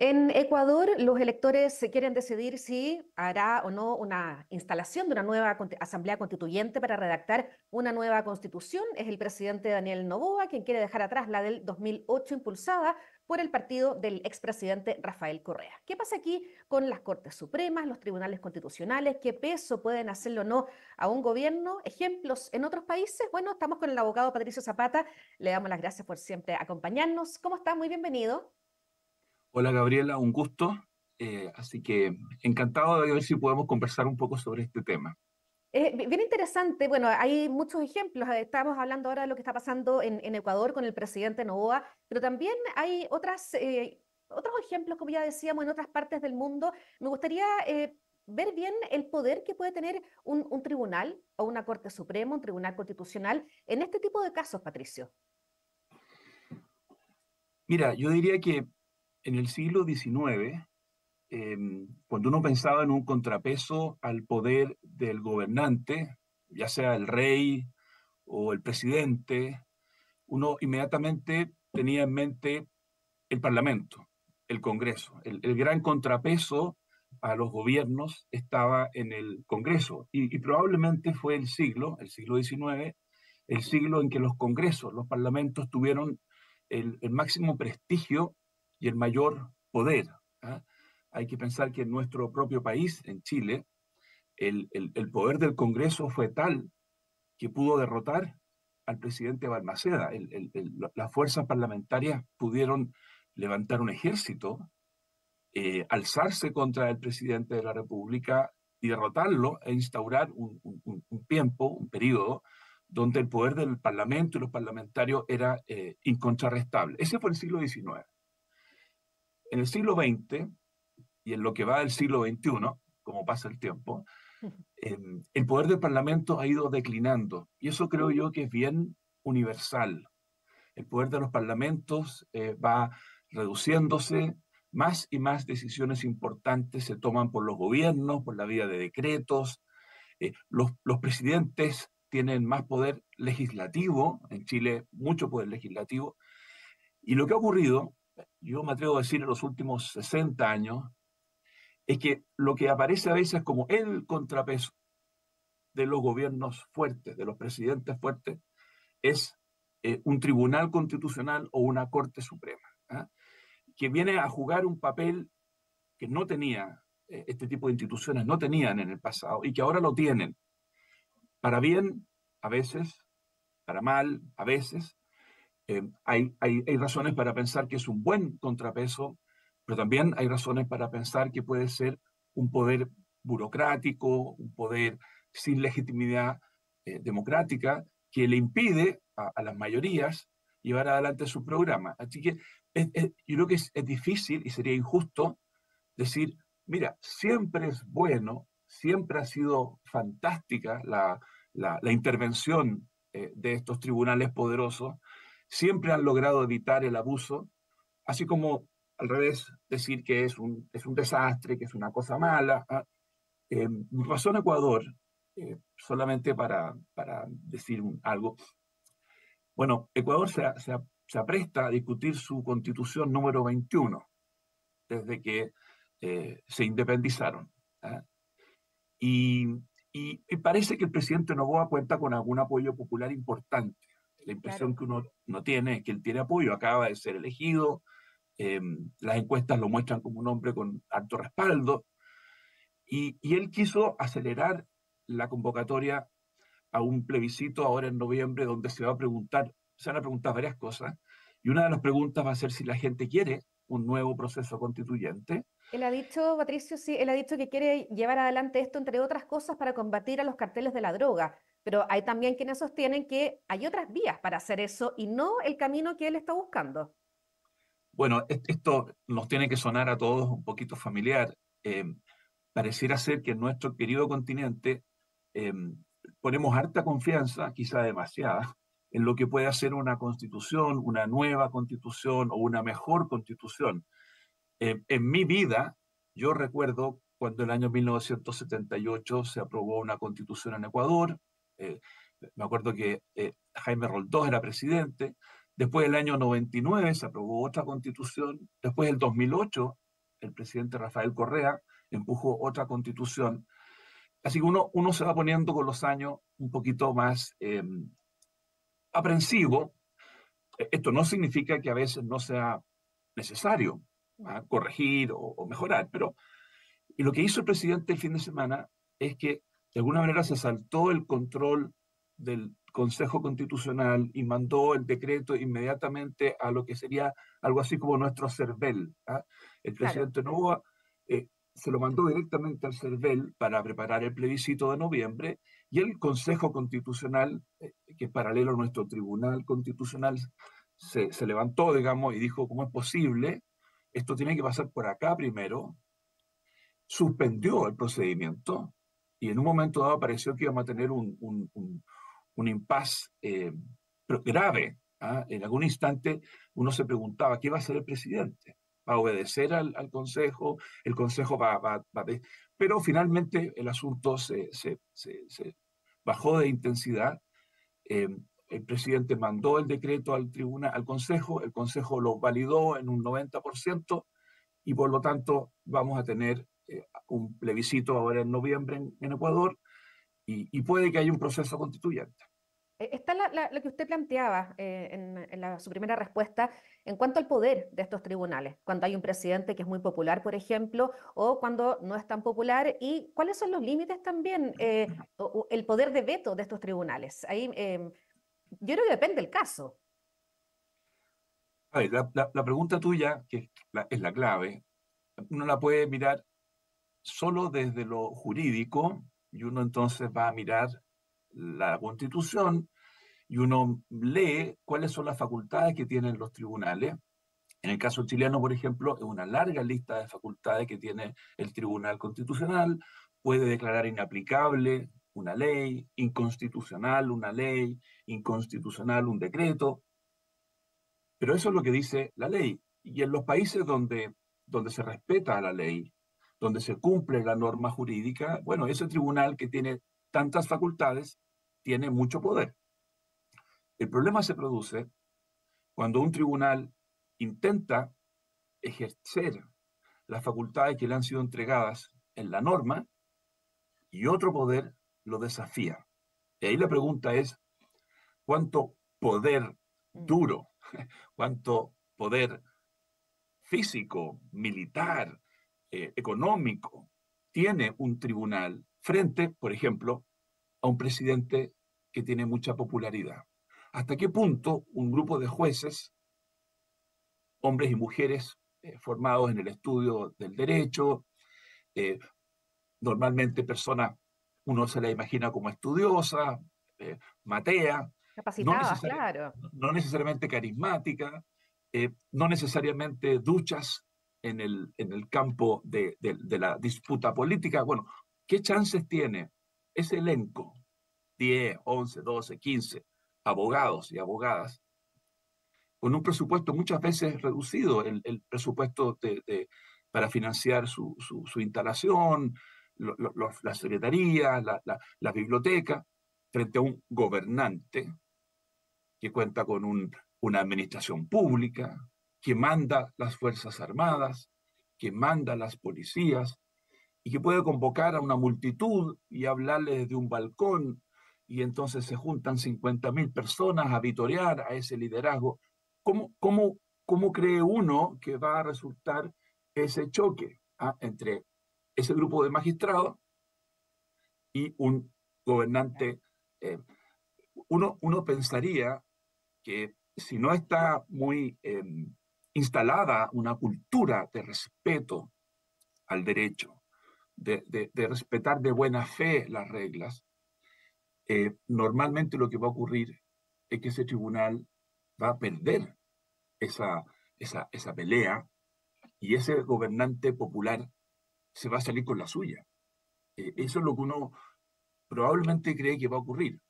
En Ecuador, los electores se quieren decidir si hará o no una instalación de una nueva asamblea constituyente para redactar una nueva constitución. Es el presidente Daniel Noboa quien quiere dejar atrás la del 2008 impulsada por el partido del expresidente Rafael Correa. ¿Qué pasa aquí con las Cortes Supremas, los tribunales constitucionales? ¿Qué peso pueden hacerlo o no a un gobierno? ¿Ejemplos en otros países? Bueno, estamos con el abogado Patricio Zapata. Le damos las gracias por siempre acompañarnos. ¿Cómo está? Muy bienvenido. Hola Gabriela, un gusto. Así que encantado de ver si podemos conversar un poco sobre este tema. Bien interesante. Bueno, hay muchos ejemplos. Estamos hablando ahora de lo que está pasando en Ecuador con el presidente Noboa, pero también hay otros ejemplos, como ya decíamos, en otras partes del mundo. Me gustaría ver bien el poder que puede tener un tribunal o una Corte Suprema, un tribunal constitucional, en este tipo de casos, Patricio. Mira, yo diría que en el siglo XIX, eh, cuando uno pensaba en un contrapeso al poder del gobernante, ya sea el rey o el presidente, uno inmediatamente tenía en mente el Parlamento, el Congreso. El gran contrapeso a los gobiernos estaba en el Congreso y probablemente fue el siglo XIX, el siglo en que los congresos, los parlamentos tuvieron el máximo prestigio y el mayor poder. ¿Ah? Hay que pensar que en nuestro propio país, en Chile, el poder del Congreso fue tal que pudo derrotar al presidente Balmaceda. Las fuerzas parlamentarias pudieron levantar un ejército, alzarse contra el presidente de la República y derrotarlo e instaurar un tiempo, un periodo, donde el poder del Parlamento y los parlamentarios era incontrarrestable. Ese fue el siglo XIX. En el siglo XX y en lo que va del siglo XXI, como pasa el tiempo, eh, el poder del Parlamento ha ido declinando y eso creo yo que es bien universal. El poder de los parlamentos va reduciéndose, más y más decisiones importantes se toman por los gobiernos, por la vía de decretos. Los presidentes tienen más poder legislativo, en Chile mucho poder legislativo, y lo que ha ocurrido, yo me atrevo a decir en los últimos 60 años, es que lo que aparece a veces como el contrapeso de los gobiernos fuertes, de los presidentes fuertes, es un tribunal constitucional o una Corte Suprema, ¿ah? Que viene a jugar un papel que no tenía, este tipo de instituciones no tenían en el pasado y que ahora lo tienen, para bien a veces, para mal a veces. Hay razones para pensar que es un buen contrapeso, pero también hay razones para pensar que puede ser un poder burocrático, un poder sin legitimidad democrática, que le impide a las mayorías llevar adelante su programa. Así que yo creo que es difícil y sería injusto decir, mira, siempre es bueno, siempre ha sido fantástica la intervención de estos tribunales poderosos, siempre han logrado evitar el abuso, así como al revés, decir que es un desastre, que es una cosa mala. ¿Ah? Pasó en Ecuador, solamente para decir algo. Bueno, Ecuador se apresta a discutir su constitución número 21 desde que se independizaron. ¿Ah? Y, y parece que el presidente Noboa cuenta con algún apoyo popular importante. La impresión Claro. que uno no tiene es que él tiene apoyo, acaba de ser elegido, eh, las encuestas lo muestran como un hombre con alto respaldo, y él quiso acelerar la convocatoria a un plebiscito ahora en noviembre donde se van a preguntar varias cosas, y una de las preguntas va a ser si la gente quiere un nuevo proceso constituyente. Él ha dicho, Patricio, sí, él ha dicho que quiere llevar adelante esto, entre otras cosas, para combatir a los carteles de la droga. Pero hay también quienes sostienen que hay otras vías para hacer eso y no el camino que él está buscando. Bueno, esto nos tiene que sonar a todos un poquito familiar. Eh, Pareciera ser que en nuestro querido continente eh, ponemos harta confianza, quizá demasiada, en lo que puede hacer una constitución, una nueva constitución o una mejor constitución. En mi vida, yo recuerdo cuando el año 1978 se aprobó una constitución en Ecuador. eh, Me acuerdo que Jaime Roldós era presidente. Después del año 99 se aprobó otra constitución. Después del 2008 el presidente Rafael Correa empujó otra constitución. Así que uno se va poniendo con los años un poquito más aprensivo. Esto no significa que a veces no sea necesario corregir o mejorar, pero y lo que hizo el presidente el fin de semana es que de alguna manera se saltó el control del Consejo Constitucional y mandó el decreto inmediatamente a lo que sería algo así como nuestro CERVEL. ¿Ah? El Claro. presidente Noboa se lo mandó directamente al CERVEL para preparar el plebiscito de noviembre y el Consejo Constitucional, que es paralelo a nuestro Tribunal Constitucional, se levantó, digamos, y dijo, ¿cómo es posible? Esto tiene que pasar por acá primero, suspendió el procedimiento y en un momento dado pareció que íbamos a tener un impasse grave. ¿Ah? En algún instante uno se preguntaba, ¿qué va a hacer el presidente? ¿Va a obedecer al Consejo? ¿El Consejo va a... Pero finalmente el asunto se bajó de intensidad. Eh, el presidente mandó el decreto al tribunal, al Consejo, el Consejo lo validó en un 90% y por lo tanto vamos a tener un plebiscito ahora en noviembre en Ecuador y puede que haya un proceso constituyente. Está lo que usted planteaba su primera respuesta en cuanto al poder de estos tribunales, cuando hay un presidente que es muy popular, por ejemplo, o cuando no es tan popular, y cuáles son los límites también, o el poder de veto de estos tribunales. Ahí yo creo que depende del caso. A ver, la pregunta tuya, que es la clave, uno la puede mirar solo desde lo jurídico y uno entonces va a mirar la Constitución y uno lee cuáles son las facultades que tienen los tribunales. En el caso chileno, por ejemplo, es una larga lista de facultades que tiene el Tribunal Constitucional. Puede declarar inaplicable una ley, inconstitucional una ley, inconstitucional un decreto, pero eso es lo que dice la ley. Y en los países donde se respeta la ley, donde se cumple la norma jurídica, bueno, ese tribunal que tiene tantas facultades tiene mucho poder. El problema se produce cuando un tribunal intenta ejercer las facultades que le han sido entregadas en la norma y otro poder lo desafía. Y ahí la pregunta es, ¿cuánto poder Mm. duro, cuánto poder físico, militar, económico tiene un tribunal frente, por ejemplo, a un presidente que tiene mucha popularidad? ¿Hasta qué punto un grupo de jueces, hombres y mujeres formados en el estudio del derecho, eh, normalmente personas, uno se la imagina como estudiosa, matea, no, Capacitadas, claro. no necesariamente carismática, no necesariamente duchas en el campo de la disputa política. Bueno, ¿qué chances tiene ese elenco? 10, 11, 12, 15 abogados y abogadas con un presupuesto muchas veces reducido, el presupuesto para financiar su instalación, la secretaría, la biblioteca, frente a un gobernante que cuenta con una administración pública, que manda las Fuerzas Armadas, que manda las policías y que puede convocar a una multitud y hablarle desde un balcón y entonces se juntan 50.000 personas a vitorear a ese liderazgo. ¿Cómo cree uno que va a resultar ese choque entre ese grupo de magistrados y un gobernante? eh, uno pensaría que si no está muy instalada una cultura de respeto al derecho, de respetar de buena fe las reglas, normalmente lo que va a ocurrir es que ese tribunal va a perder esa, esa pelea y ese gobernante popular se va a salir con la suya. Eso es lo que uno probablemente cree que va a ocurrir.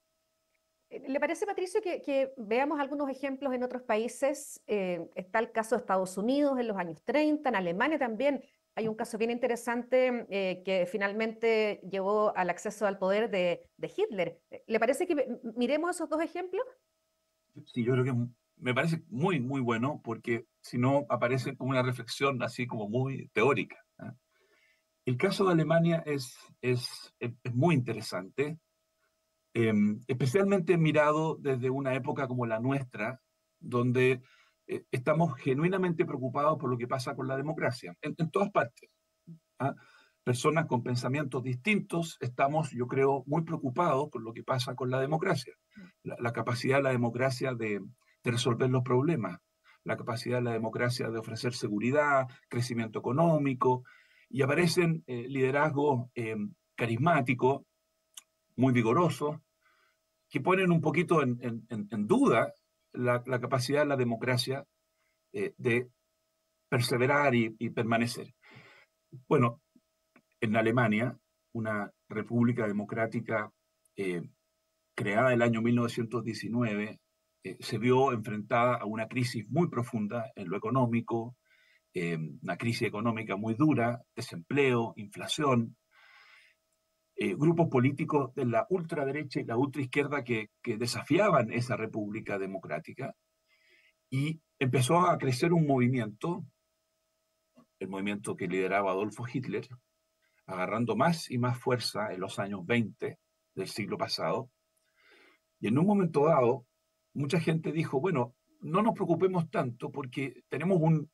¿Le parece, Patricio, que veamos algunos ejemplos en otros países? Está el caso de Estados Unidos en los años 30, en Alemania también hay un caso bien interesante que finalmente llevó al acceso al poder de Hitler. ¿Le parece que miremos esos dos ejemplos? Sí, yo creo que me parece muy, muy bueno porque si no aparece como una reflexión así como muy teórica. ¿Ah? El caso de Alemania es muy interesante, especialmente mirado desde una época como la nuestra, donde estamos genuinamente preocupados por lo que pasa con la democracia, en todas partes. ¿Ah? Personas con pensamientos distintos estamos, yo creo, muy preocupados por lo que pasa con la democracia. La capacidad de la democracia de resolver los problemas, la capacidad de la democracia de ofrecer seguridad, crecimiento económico, y aparecen liderazgos carismáticos, muy vigorosos, que ponen un poquito en duda la capacidad de la democracia de perseverar y permanecer. Bueno, en Alemania, una república democrática eh, creada el año 1919, se vio enfrentada a una crisis muy profunda en lo económico, una crisis económica muy dura, desempleo, inflación, grupos políticos de la ultraderecha y la ultraizquierda que desafiaban esa república democrática y empezó a crecer un movimiento, el movimiento que lideraba Adolfo Hitler, agarrando más y más fuerza en los años 20 del siglo pasado. Y en un momento dado, mucha gente dijo, bueno, no nos preocupemos tanto porque tenemos un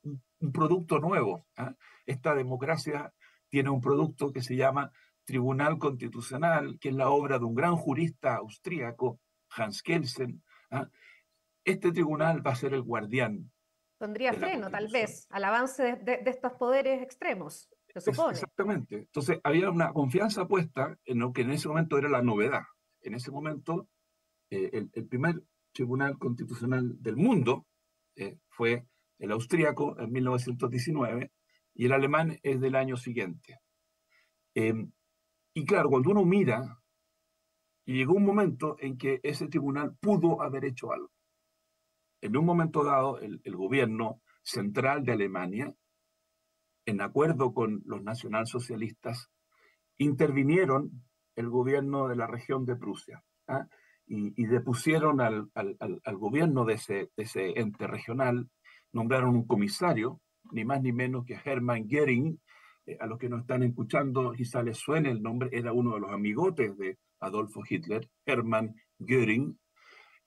producto nuevo. ¿Ah? Esta democracia tiene un producto que se llama Tribunal Constitucional, que es la obra de un gran jurista austríaco, Hans Kelsen. ¿Ah? Este tribunal va a ser el guardián Pondría de la freno, tal Constitución. vez, al avance de estos poderes extremos, se supone. Exactamente. Entonces, había una confianza puesta en lo que en ese momento era la novedad. En ese momento, el primer tribunal constitucional del mundo fue el austríaco en 1919 y el alemán es del año siguiente. Eh, y claro, cuando uno mira, llegó un momento en que ese tribunal pudo haber hecho algo. En un momento dado, el gobierno central de Alemania, en acuerdo con los nacionalsocialistas, intervinieron el gobierno de la región de Prusia. ¿Ah? Y depusieron al gobierno de ese ente regional, nombraron un comisario, ni más ni menos que Hermann Göring. A los que nos están escuchando, quizá les suene el nombre, era uno de los amigotes de Adolfo Hitler, Hermann Göring,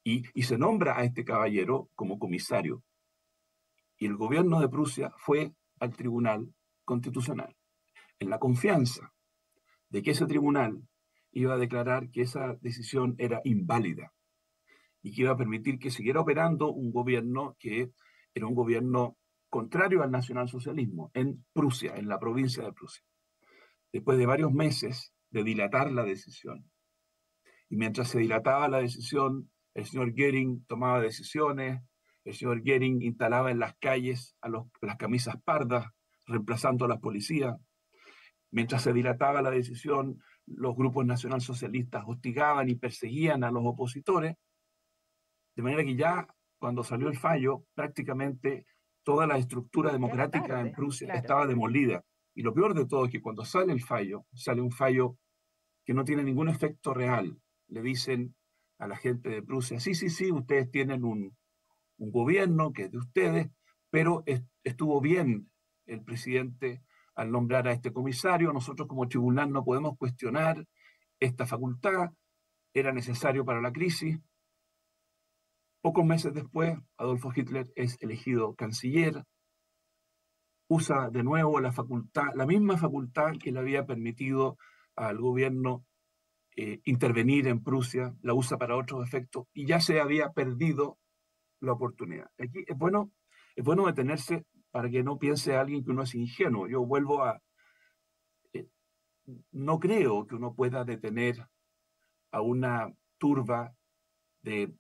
y se nombra a este caballero como comisario. Y el gobierno de Prusia fue al Tribunal Constitucional, en la confianza de que ese tribunal iba a declarar que esa decisión era inválida y que iba a permitir que siguiera operando un gobierno que era un gobierno contrario al nacionalsocialismo en Prusia, en la provincia de Prusia. Después de varios meses de dilatar la decisión, y mientras se dilataba la decisión, el señor Goering tomaba decisiones, el señor Goering instalaba en las calles las camisas pardas, reemplazando a las policías. Mientras se dilataba la decisión, los grupos nacionalsocialistas hostigaban y perseguían a los opositores, de manera que ya cuando salió el fallo, prácticamente toda la estructura Ya era democrática en tarde, Prusia claro. estaba demolida. Y lo peor de todo es que cuando sale el fallo, sale un fallo que no tiene ningún efecto real. Le dicen a la gente de Prusia, sí, sí, sí, ustedes tienen un gobierno que es de ustedes, pero estuvo bien el presidente al nombrar a este comisario. Nosotros como tribunal no podemos cuestionar esta facultad, era necesario para la crisis. Pocos meses después, Adolfo Hitler es elegido canciller, usa de nuevo la facultad, la misma facultad que le había permitido al gobierno intervenir en Prusia, la usa para otros efectos y ya se había perdido la oportunidad. Aquí es bueno detenerse para que no piense alguien que uno es ingenuo. Yo vuelvo a, eh, no creo que uno pueda detener a una turba de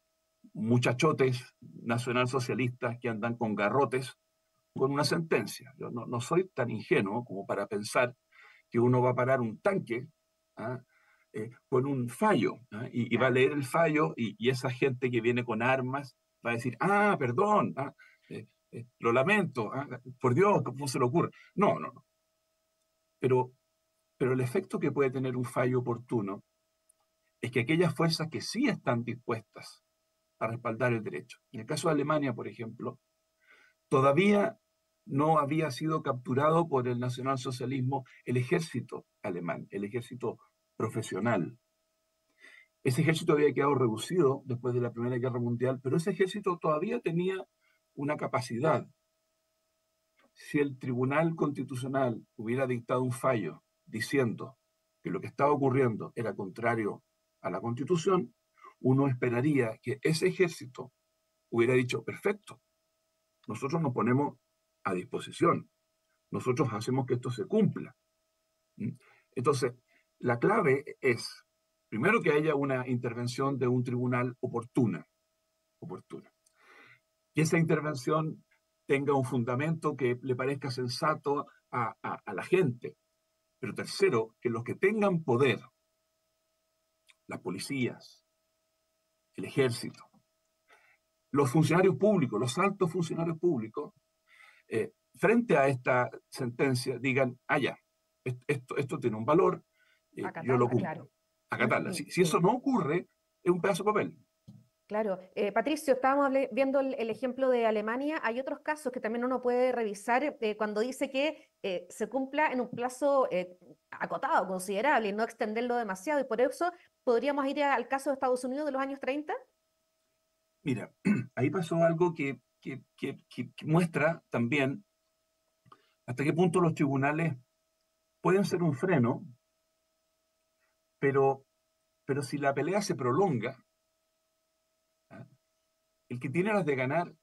muchachotes nacionalsocialistas que andan con garrotes con una sentencia. Yo no soy tan ingenuo como para pensar que uno va a parar un tanque, ¿ah? Con un fallo, ¿ah? Y va a Claro. leer el fallo y esa gente que viene con armas va a decir, ah, perdón, ¿ah? Lo lamento, ¿ah? Por Dios, ¿cómo se le ocurre? No, no, no. Pero, pero el efecto que puede tener un fallo oportuno es que aquellas fuerzas que sí están dispuestas a respaldar el derecho. En el caso de Alemania, por ejemplo, todavía no había sido capturado por el nacionalsocialismo el ejército alemán, el ejército profesional. Ese ejército había quedado reducido después de la Primera Guerra Mundial, pero ese ejército todavía tenía una capacidad. Si el Tribunal Constitucional hubiera dictado un fallo diciendo que lo que estaba ocurriendo era contrario a la Constitución, uno esperaría que ese ejército hubiera dicho, perfecto, nosotros nos ponemos a disposición, nosotros hacemos que esto se cumpla. Entonces, la clave es, primero, que haya una intervención de un tribunal oportuna, que esa intervención tenga un fundamento que le parezca sensato a la gente. Pero tercero, que los que tengan poder, las policías, el ejército, los funcionarios públicos, los altos funcionarios públicos, frente a esta sentencia digan, ya, esto tiene un valor, yo lo Acatarla, cumplo, claro. acatarla. Si eso Sí. no ocurre, es un pedazo de papel. Claro, Patricio, estábamos viendo el ejemplo de Alemania. Hay otros casos que también uno puede revisar cuando dice que se cumpla en un plazo acotado, considerable, y no extenderlo demasiado. Y por eso podríamos ir al caso de Estados Unidos de los años 30. Mira, ahí pasó algo que muestra también hasta qué punto los tribunales pueden ser un freno, pero, pero si la pelea se prolonga, ¿ah? El que tiene las de ganar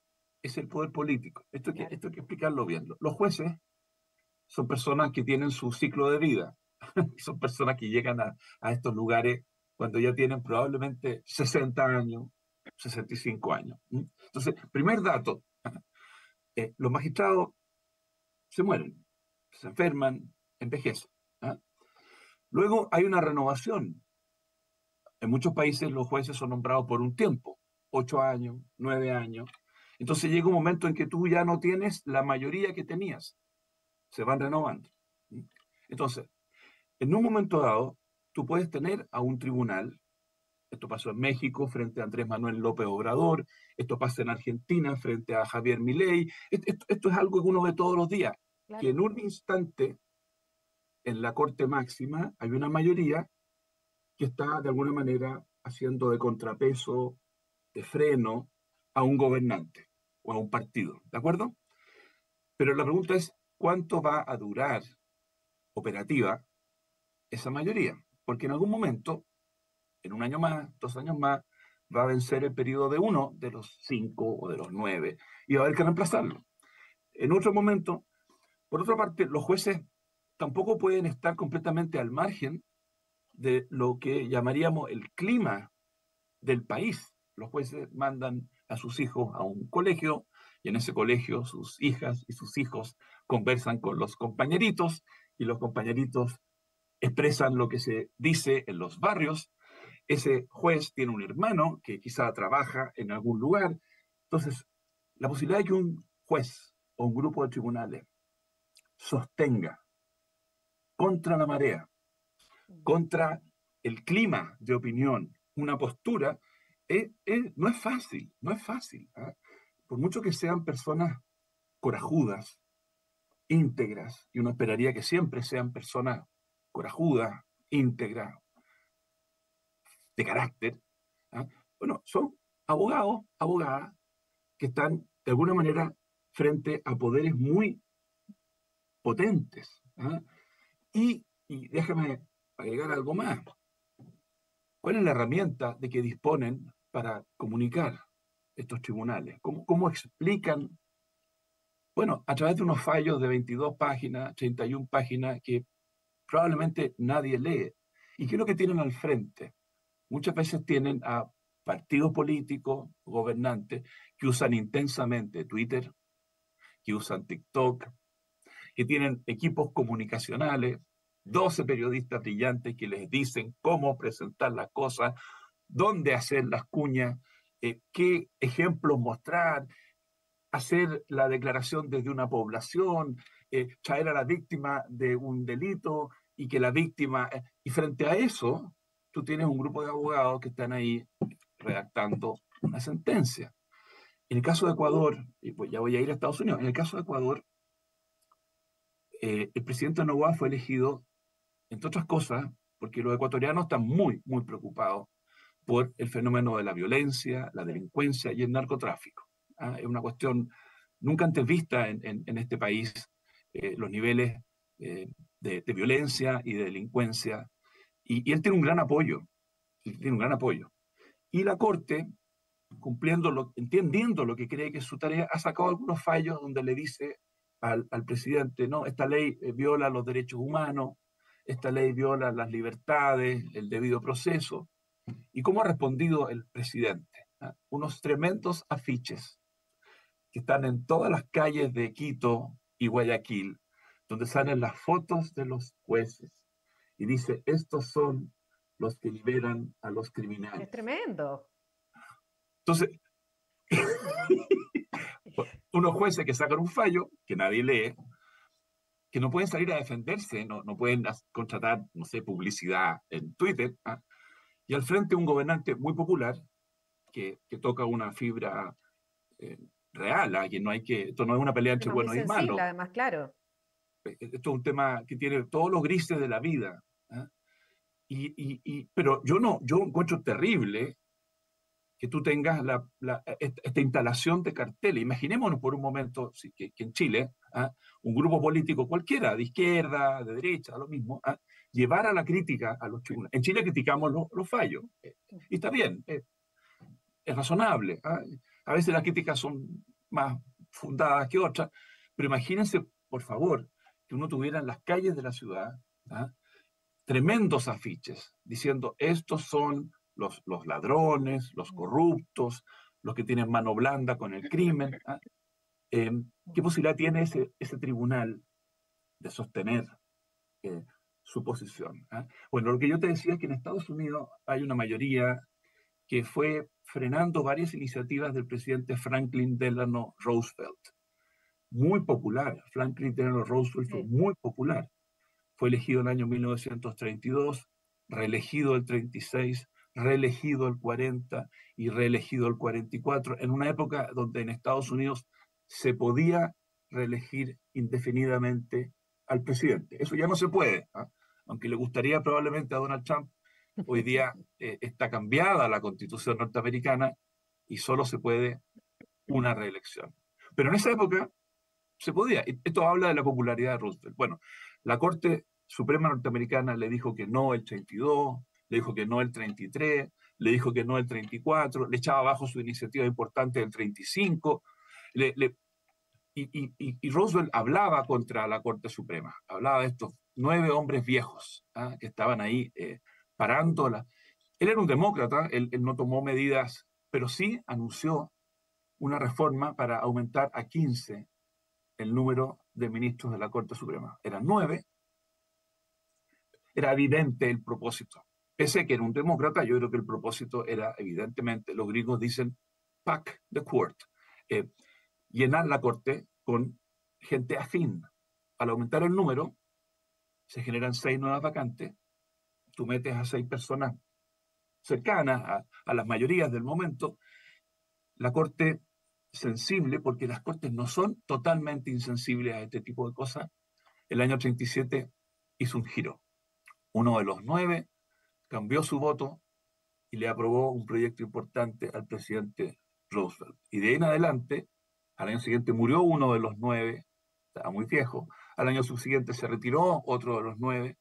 es el poder político. Claro. Esto hay que explicarlo bien. Los jueces son personas que tienen su ciclo de vida, son personas que llegan a estos lugares cuando ya tienen probablemente 60 años, 65 años. Entonces, primer dato, los magistrados se mueren, se enferman, envejecen. ¿Ah? Luego hay una renovación. En muchos países los jueces son nombrados por un tiempo, 8 años, 9 años. Entonces llega un momento en que tú ya no tienes la mayoría que tenías, se van renovando. Entonces, en un momento dado, tú puedes tener a un tribunal, esto pasó en México frente a Andrés Manuel López Obrador, esto pasa en Argentina frente a Javier Milei, esto es algo que uno ve todos los días, que Claro. en un instante en la Corte Máxima hay una mayoría que está de alguna manera haciendo de contrapeso, de freno a un gobernante o a un partido, ¿de acuerdo? Pero la pregunta es, ¿cuánto va a durar operativa esa mayoría? Porque en algún momento, en un año más, 2 años más, va a vencer el periodo de uno de los 5 o de los 9 y va a haber que reemplazarlo. En otro momento, por otra parte, los jueces tampoco pueden estar completamente al margen de lo que llamaríamos el clima del país. Los jueces mandan a sus hijos a un colegio y en ese colegio sus hijas y sus hijos conversan con los compañeritos y los compañeritos expresan lo que se dice en los barrios. Ese juez tiene un hermano que quizá trabaja en algún lugar. Entonces, la posibilidad de que un juez o un grupo de tribunales sostenga contra la marea, contra el clima de opinión, una postura, no es fácil, no es fácil. ¿Ah? Por mucho que sean personas corajudas, íntegras, y uno esperaría que siempre sean personas corajudas, íntegras, de carácter, ¿ah? Bueno, son abogados, abogadas, que están de alguna manera frente a poderes muy potentes. ¿Ah? Y déjame agregar algo más. ¿Cuál es la herramienta de que disponen para comunicar estos tribunales? ¿Cómo explican? Bueno, a través de unos fallos de 22 páginas, 31 páginas que probablemente nadie lee. ¿Y qué es lo que tienen al frente? Muchas veces tienen a partidos políticos, gobernantes, que usan intensamente Twitter, que usan TikTok, que tienen equipos comunicacionales, 12 periodistas brillantes que les dicen cómo presentar las cosas, dónde hacer las cuñas, qué ejemplos mostrar, hacer la declaración desde una población, traer a la víctima de un delito y que la víctima... y frente a eso, tú tienes un grupo de abogados que están ahí redactando una sentencia. En el caso de Ecuador, y pues ya voy a ir a Estados Unidos, en el caso de Ecuador, el presidente Noboa fue elegido, entre otras cosas, porque los ecuatorianos están muy, muy preocupados por el fenómeno de la violencia, la Sí. delincuencia y el narcotráfico. ¿Ah? Es una cuestión nunca antes vista en este país, los niveles eh, de violencia y de delincuencia, y él tiene un gran apoyo, tiene un gran apoyo. Y la Corte, entendiendo lo que cree que es su tarea, ha sacado algunos fallos donde le dice al presidente, no, esta ley viola los derechos humanos, esta ley viola las libertades, el debido proceso. ¿Y cómo ha respondido el presidente? ¿Ah? Unos tremendos afiches que están en todas las calles de Quito y Guayaquil, donde salen las fotos de los jueces y dice, estos son los que liberan a los Es criminales. tremendo. Entonces, unos jueces que sacan un fallo que nadie lee, que no pueden salir a defenderse, no pueden contratar, no sé, publicidad en Twitter, ¿ah? Y al frente un gobernante muy popular que toca una fibra eh, real, ¿ah? Que no hay que, esto no es una pelea entre Tema muy buenos y sensible, malos, además, claro. esto es un tema que tiene todos los grises de la vida, ¿ah? Pero yo encuentro terrible que tú tengas esta instalación de carteles. Imaginémonos por un momento que en Chile, ¿ah? Un grupo político cualquiera, de izquierda, de derecha, lo mismo, ¿ah? Llevara la crítica a los tribunales. En Chile criticamos los fallos, y está bien, es razonable, ¿ah? A veces las críticas son más fundadas que otras, pero imagínense, por favor, que uno tuviera en las calles de la ciudad, ¿ah? Tremendos afiches diciendo estos son los ladrones, los corruptos, los que tienen mano blanda con el crimen. ¿Ah? Eh, ¿Qué posibilidad tiene ese tribunal de sostener eh, su posición? ¿Ah? Bueno, lo que yo te decía es que en Estados Unidos hay una mayoría que fue frenando varias iniciativas del presidente Franklin Delano Roosevelt. Muy popular. Franklin Delano Roosevelt fue Sí. muy popular. Fue elegido en el año 1932, reelegido el 36, reelegido el 40 y reelegido el 44, en una época donde en Estados Unidos se podía reelegir indefinidamente al presidente. Eso ya no se puede, ¿ah? Aunque le gustaría probablemente a Donald Trump, hoy día está cambiada la constitución norteamericana y solo se puede una reelección. Pero en esa época se podía. Esto habla de la popularidad de Roosevelt. Bueno, la Corte Suprema norteamericana le dijo que no el 32, le dijo que no el 33, le dijo que no el 34, le echaba abajo su iniciativa importante del 35, le, le, y Roosevelt hablaba contra la Corte Suprema, hablaba de estos 9 hombres viejos, ¿ah? Que estaban ahí parándola. Él era un demócrata, él no tomó medidas, pero sí anunció una reforma para aumentar a 15 el número de ministros de la Corte Suprema. Eran 9, era evidente el propósito. Pese a que era un demócrata, yo creo que el propósito era evidentemente, los gringos dicen, pack the court, eh, llenar la Corte con gente afín. Al aumentar el número, se generan 6 nuevas vacantes, tú metes a 6 personas cercanas a las mayorías del momento, la Corte sensible, porque las Cortes no son totalmente insensibles a este tipo de cosas, el año 37 hizo un giro. Uno de los 9 cambió su voto y le aprobó un proyecto importante al presidente Roosevelt. Y de ahí en adelante, al año siguiente murió uno de los 9, estaba muy viejo, al año subsiguiente se retiró otro de los 9,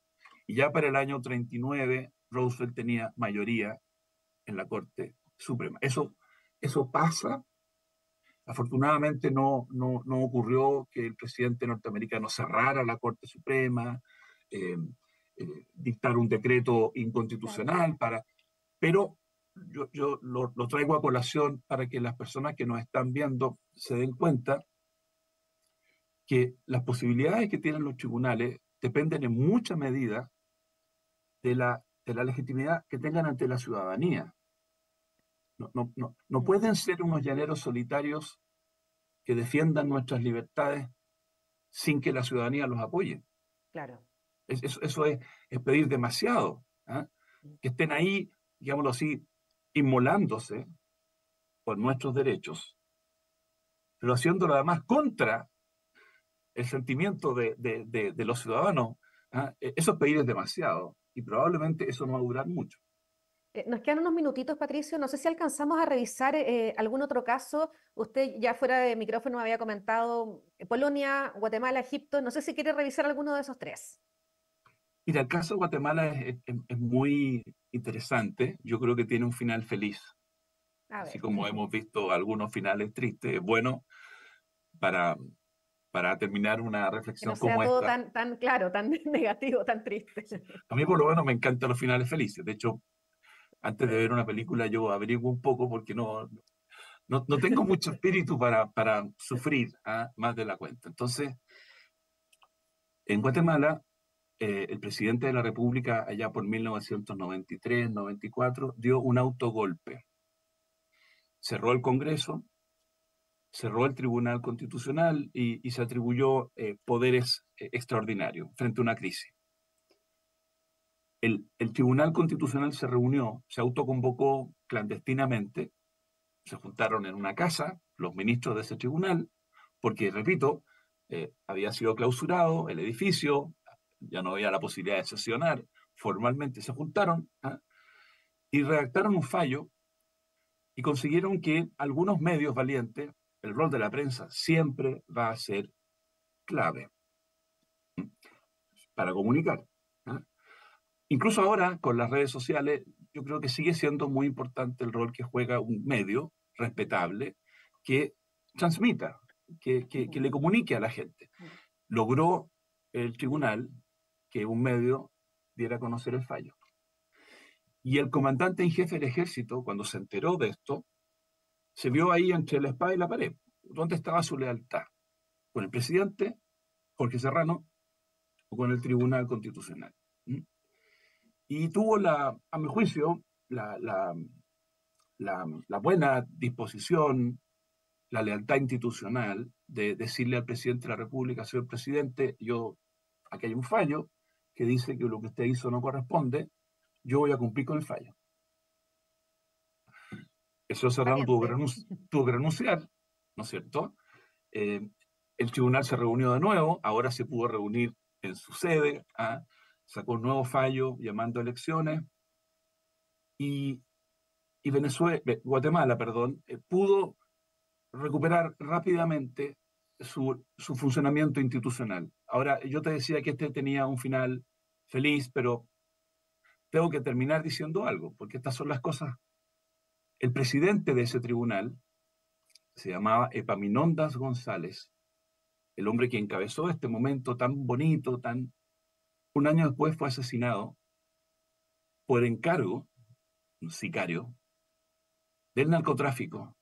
y ya para el año 39 Roosevelt tenía mayoría en la Corte Suprema. Eso pasa. Afortunadamente no ocurrió que el presidente norteamericano cerrara la Corte Suprema, eh, dictar un decreto Claro. inconstitucional, pero yo lo traigo a colación para que las personas que nos están viendo se den cuenta que las posibilidades que tienen los tribunales dependen en mucha medida de la legitimidad que tengan ante la ciudadanía. No Mm. pueden ser unos llaneros solitarios que defiendan nuestras libertades sin que la ciudadanía los apoye. Claro. Eso es pedir demasiado, ¿ah? Mm. Que estén ahí, digámoslo así, inmolándose por nuestros derechos, pero haciéndolo además contra el sentimiento de los ciudadanos, ¿ah? Eso es pedir demasiado y probablemente eso no va a durar mucho. Nos quedan unos minutitos, Patricio. No sé si alcanzamos a revisar algún otro caso. Usted ya fuera de micrófono me había comentado Polonia, Guatemala, Egipto. No sé si quiere revisar alguno de esos tres. Mira, el caso de Guatemala es muy interesante. Yo creo que tiene un final feliz, A así ver, como hemos visto algunos finales tristes. Es bueno para, para terminar una que no reflexión sea como todo esta. tan, tan claro, tan negativo, tan triste. A mí por lo menos me encantan los finales felices. De hecho, antes de ver una película yo averiguo un poco porque no tengo mucho espíritu para sufrir, ¿ah? Más de la cuenta. Entonces, en Guatemala, el presidente de la República, allá por 1993-94, dio un autogolpe. Cerró el Congreso, cerró el Tribunal Constitucional y se atribuyó poderes extraordinarios frente a una crisis. El Tribunal Constitucional se reunió, se autoconvocó clandestinamente, se juntaron en una casa los ministros de ese tribunal, porque, repito, había sido clausurado el edificio, ya no había la posibilidad de sesionar, formalmente se juntaron, ¿ah? Y redactaron un fallo y consiguieron que algunos medios valientes, el rol de la prensa siempre va a ser clave para comunicar, ¿ah? Incluso ahora, con las redes sociales, yo creo que sigue siendo muy importante el rol que juega un medio respetable que transmita, que le comunique a la gente. Logró el tribunal que un medio diera a conocer el fallo. Y el comandante en jefe del ejército, cuando se enteró de esto, se vio ahí entre la espada y la pared. ¿Dónde estaba su lealtad? ¿Con el presidente, Jorge Serrano, o con el Tribunal Constitucional? ¿Mm? Y tuvo, a mi juicio, la buena disposición, la lealtad institucional de decirle al presidente de la República: señor presidente, aquí hay un fallo que dice que lo que usted hizo no corresponde, yo voy a cumplir con el fallo. El señor Serrano Valiente. tuvo que renunciar, ¿no es cierto? Eh, el tribunal se reunió de nuevo, ahora se pudo reunir en su sede, ¿ah? Sacó un nuevo fallo llamando a elecciones y, Guatemala, perdón, pudo recuperar rápidamente su funcionamiento institucional. Ahora, yo te decía que este tenía un final feliz, pero tengo que terminar diciendo algo, porque estas son las cosas. El presidente de ese tribunal se llamaba Epaminondas González, el hombre que encabezó este momento tan bonito, un año después fue asesinado por encargo, un sicario, del narcotráfico,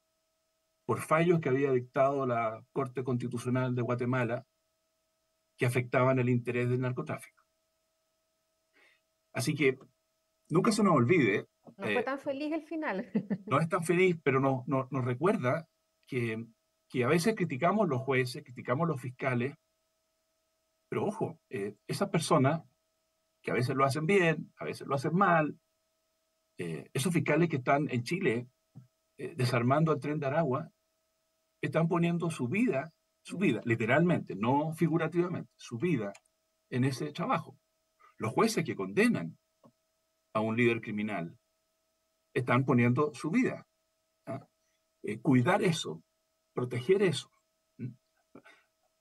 por fallos que había dictado la Corte Constitucional de Guatemala que afectaban el interés del narcotráfico. Así que nunca se nos olvide, No fue tan feliz el final. no es tan feliz, pero nos recuerda que a veces criticamos los jueces, criticamos los fiscales, pero ojo, esas personas que a veces lo hacen bien, a veces lo hacen mal, esos fiscales que están en Chile desarmando el tren de Aragua, están poniendo su vida, literalmente, no figurativamente, su vida en ese trabajo. Los jueces que condenan a un líder criminal están poniendo su vida. ¿Ah? Cuidar eso, proteger eso. ¿Mm?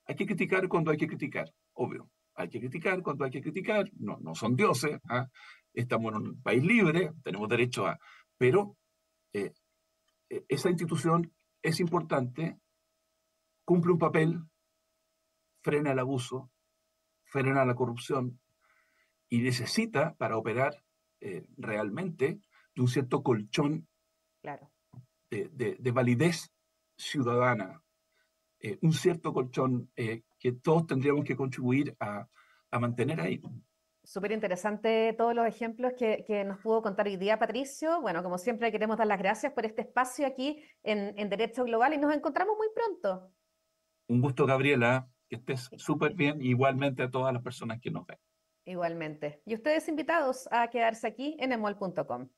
Hay que criticar cuando hay que criticar, obvio. Hay que criticar cuando hay que criticar. No son dioses. ¿Ah? Estamos en un país libre, tenemos derecho a... Pero eh, esa institución es importante, cumple un papel, frena el abuso, frena la corrupción y necesita, para operar realmente, de un cierto colchón Claro. de validez ciudadana, un cierto colchón que todos tendríamos que contribuir a mantener ahí. Súper interesante todos los ejemplos que nos pudo contar hoy día Patricio. Bueno, como siempre queremos dar las gracias por este espacio aquí en Derecho Global y nos encontramos muy pronto. Un gusto, Gabriela, que estés súper bien, igualmente a todas las personas que nos ven. Igualmente. Y ustedes invitados a quedarse aquí en emol.com.